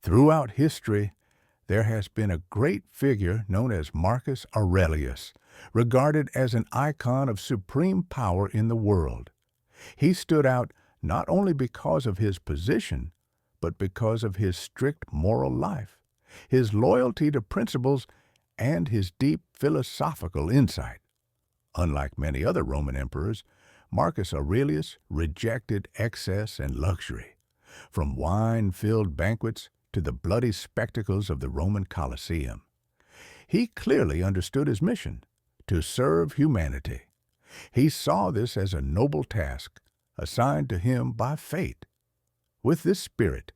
Throughout history, there has been a great figure known as Marcus Aurelius, regarded as an icon of supreme power in the world. He stood out not only because of his position, but because of his strict moral life, his loyalty to principles, and his deep philosophical insight. Unlike many other Roman emperors, Marcus Aurelius rejected excess and luxury, from wine-filled banquets to the bloody spectacles of the Roman Colosseum. He clearly understood his mission, to serve humanity. He saw this as a noble task, assigned to him by fate. With this spirit,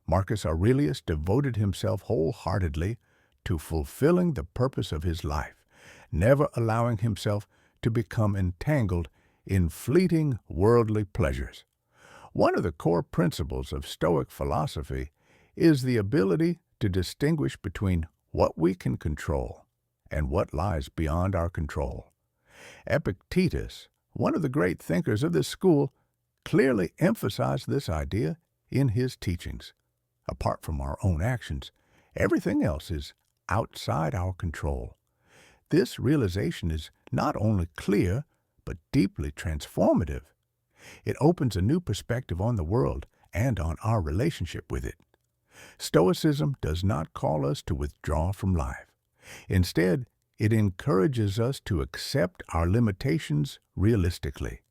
Marcus Aurelius devoted himself wholeheartedly to fulfilling the purpose of his life, never allowing himself to become entangled in fleeting worldly pleasures. One of the core principles of Stoic philosophy is the ability to distinguish between what we can control and what lies beyond our control. Epictetus, one of the great thinkers of this school, clearly emphasized this idea in his teachings. Apart from our own actions, everything else is outside our control. This realization is not only clear, but deeply transformative. It opens a new perspective on the world and on our relationship with it. Stoicism does not call us to withdraw from life. Instead, it encourages us to accept our limitations realistically.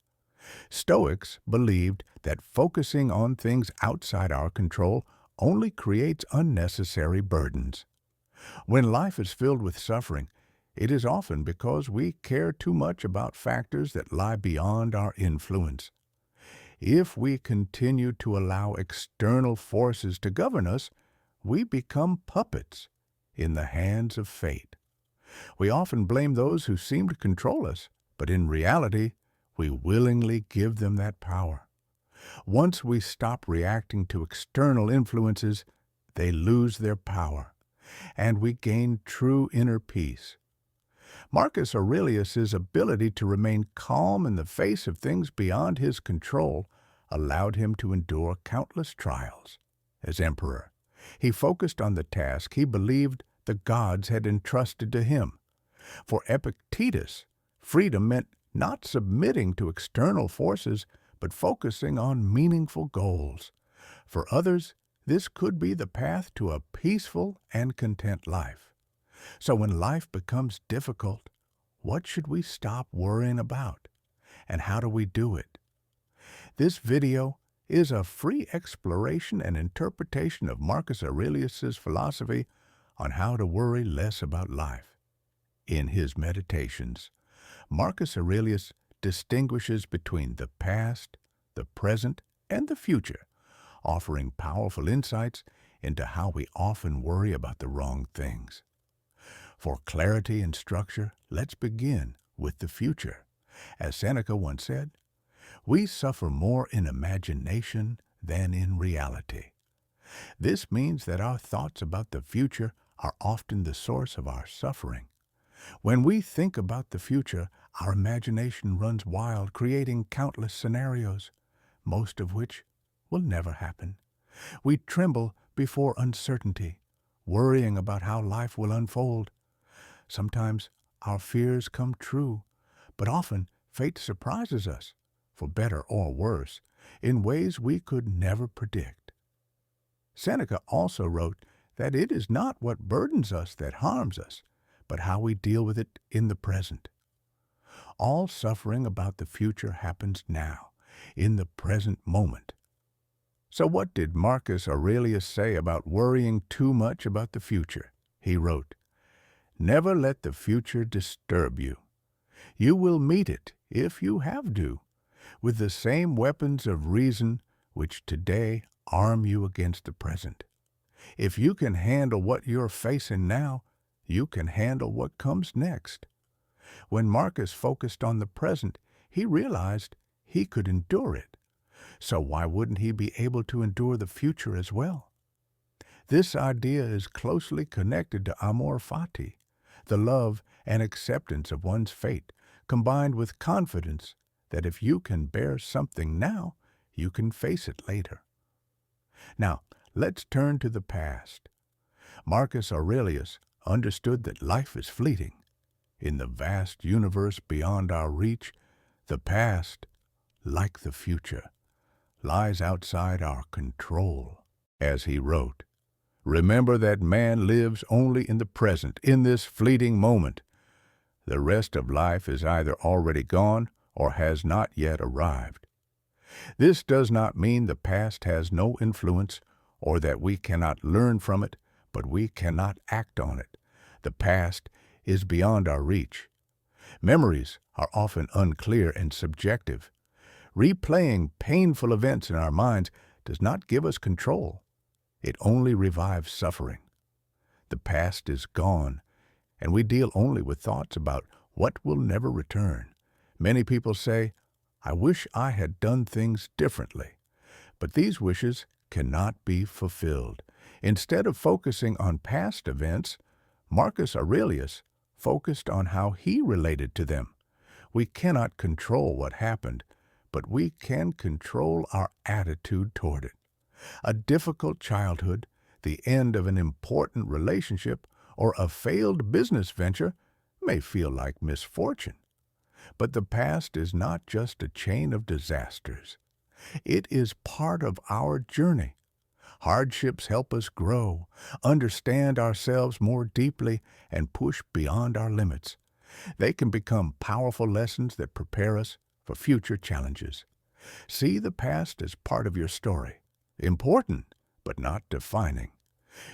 Stoics believed that focusing on things outside our control only creates unnecessary burdens. When life is filled with suffering, it is often because we care too much about factors that lie beyond our influence. If we continue to allow external forces to govern us, we become puppets in the hands of fate. We often blame those who seem to control us, but in reality, we willingly give them that power. Once we stop reacting to external influences, they lose their power, and we gain true inner peace. Marcus Aurelius's ability to remain calm in the face of things beyond his control allowed him to endure countless trials. As emperor, he focused on the task he believed the gods had entrusted to him. For Epictetus, freedom meant not submitting to external forces, but focusing on meaningful goals. For others, this could be the path to a peaceful and content life. So when life becomes difficult, what should we stop worrying about? And how do we do it? This video is a free exploration and interpretation of Marcus Aurelius's philosophy on how to worry less about life. In his meditations, Marcus Aurelius distinguishes between the past, the present, and the future, offering powerful insights into how we often worry about the wrong things. For clarity and structure, let's begin with the future. As Seneca once said, "We suffer more in imagination than in reality." This means that our thoughts about the future are often the source of our suffering. When we think about the future, our imagination runs wild, creating countless scenarios, most of which will never happen. We tremble before uncertainty, worrying about how life will unfold. Sometimes our fears come true, but often fate surprises us, for better or worse, in ways we could never predict. Seneca also wrote that it is not what burdens us that harms us, but how we deal with it in the present. All suffering about the future happens now, in the present moment. So what did Marcus Aurelius say about worrying too much about the future? He wrote, "Never let the future disturb you. You will meet it, if you have to, with the same weapons of reason which today arm you against the present. If you can handle what you're facing now, you can handle what comes next." When Marcus focused on the present, he realized he could endure it. So why wouldn't he be able to endure the future as well? This idea is closely connected to amor fati, the love and acceptance of one's fate, combined with confidence that if you can bear something now, you can face it later. Now, let's turn to the past. Marcus Aurelius understood that life is fleeting. In the vast universe beyond our reach, the past, like the future, lies outside our control. As he wrote, "Remember that man lives only in the present, in this fleeting moment. The rest of life is either already gone or has not yet arrived." This does not mean the past has no influence or that we cannot learn from it, but we cannot act on it. The past is beyond our reach. Memories are often unclear and subjective. Replaying painful events in our minds does not give us control. It only revives suffering. The past is gone, and we deal only with thoughts about what will never return. Many people say, "I wish I had done things differently." But these wishes cannot be fulfilled. Instead of focusing on past events, Marcus Aurelius focused on how he related to them. We cannot control what happened, but we can control our attitude toward it. A difficult childhood, the end of an important relationship, or a failed business venture may feel like misfortune. But the past is not just a chain of disasters. It is part of our journey. Hardships help us grow, understand ourselves more deeply, and push beyond our limits. They can become powerful lessons that prepare us for future challenges. See the past as part of your story. Important, but not defining.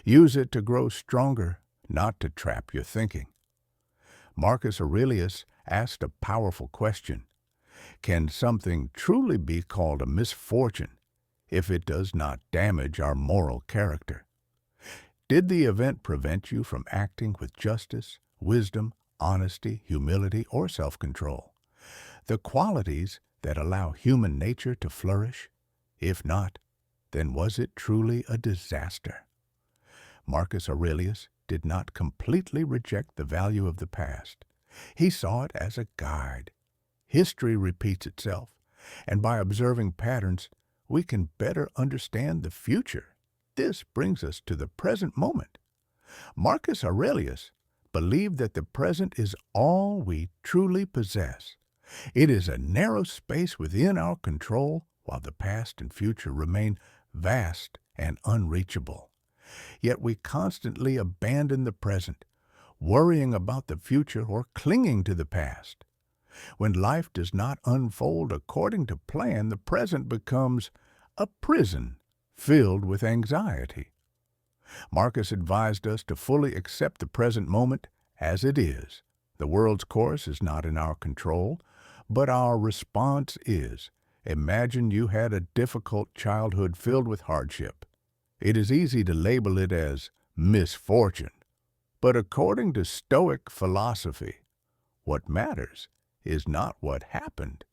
Use it to grow stronger, not to trap your thinking. Marcus Aurelius asked a powerful question. Can something truly be called a misfortune if it does not damage our moral character? Did the event prevent you from acting with justice, wisdom, honesty, humility, or self-control? The qualities that allow human nature to flourish? If not, then was it truly a disaster? Marcus Aurelius did not completely reject the value of the past. He saw it as a guide. History repeats itself, and by observing patterns, we can better understand the future. This brings us to the present moment. Marcus Aurelius believed that the present is all we truly possess. It is a narrow space within our control, while the past and future remain vast and unreachable. Yet we constantly abandon the present, worrying about the future or clinging to the past. When life does not unfold according to plan, the present becomes a prison filled with anxiety. Marcus advised us to fully accept the present moment as it is. The world's course is not in our control, but our response is. Imagine you had a difficult childhood filled with hardship. It is easy to label it as misfortune. But according to Stoic philosophy, what matters is not what happened,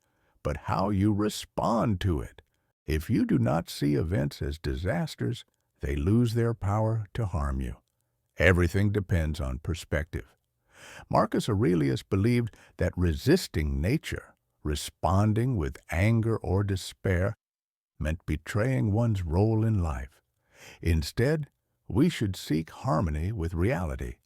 but how you respond to it. If you do not see events as disasters, they lose their power to harm you. Everything depends on perspective. Marcus Aurelius believed that resisting nature, responding with anger or despair, meant betraying one's role in life. Instead, we should seek harmony with reality.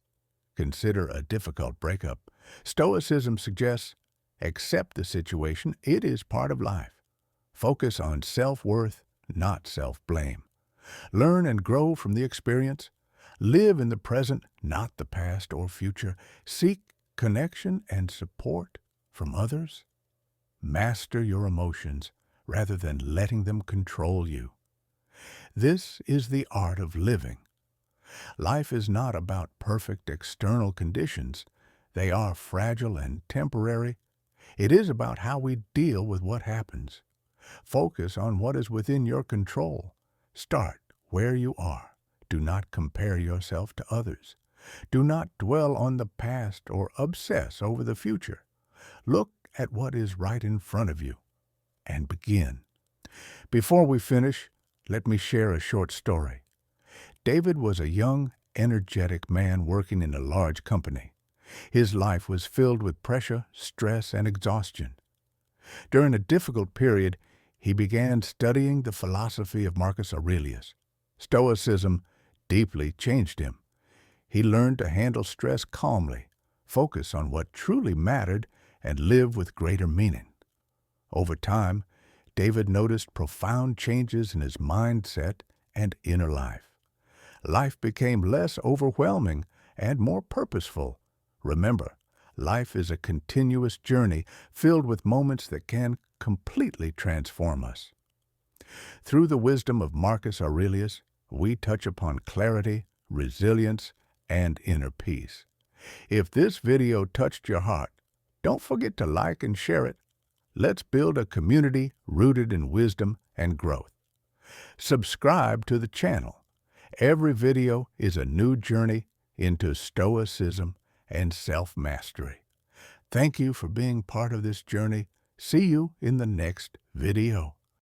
Consider a difficult breakup. Stoicism suggests, accept the situation, it is part of life. Focus on self-worth, not self-blame. Learn and grow from the experience. Live in the present, not the past or future. Seek connection and support from others. Master your emotions rather than letting them control you. This is the art of living. Life is not about perfect external conditions. They are fragile and temporary. It is about how we deal with what happens. Focus on what is within your control. Start where you are. Do not compare yourself to others. Do not dwell on the past or obsess over the future. Look at what is right in front of you and begin. Before we finish, let me share a short story. David was a young, energetic man working in a large company. His life was filled with pressure, stress, and exhaustion. During a difficult period, he began studying the philosophy of Marcus Aurelius. Stoicism deeply changed him. He learned to handle stress calmly, focus on what truly mattered, and live with greater meaning. Over time, David noticed profound changes in his mindset and inner life. Life became less overwhelming and more purposeful. Remember, life is a continuous journey filled with moments that can completely transform us. Through the wisdom of Marcus Aurelius, we touch upon clarity, resilience, and inner peace. If this video touched your heart, don't forget to like and share it. Let's build a community rooted in wisdom and growth. Subscribe to the channel. Every video is a new journey into Stoicism and self-mastery. Thank you for being part of this journey. See you in the next video.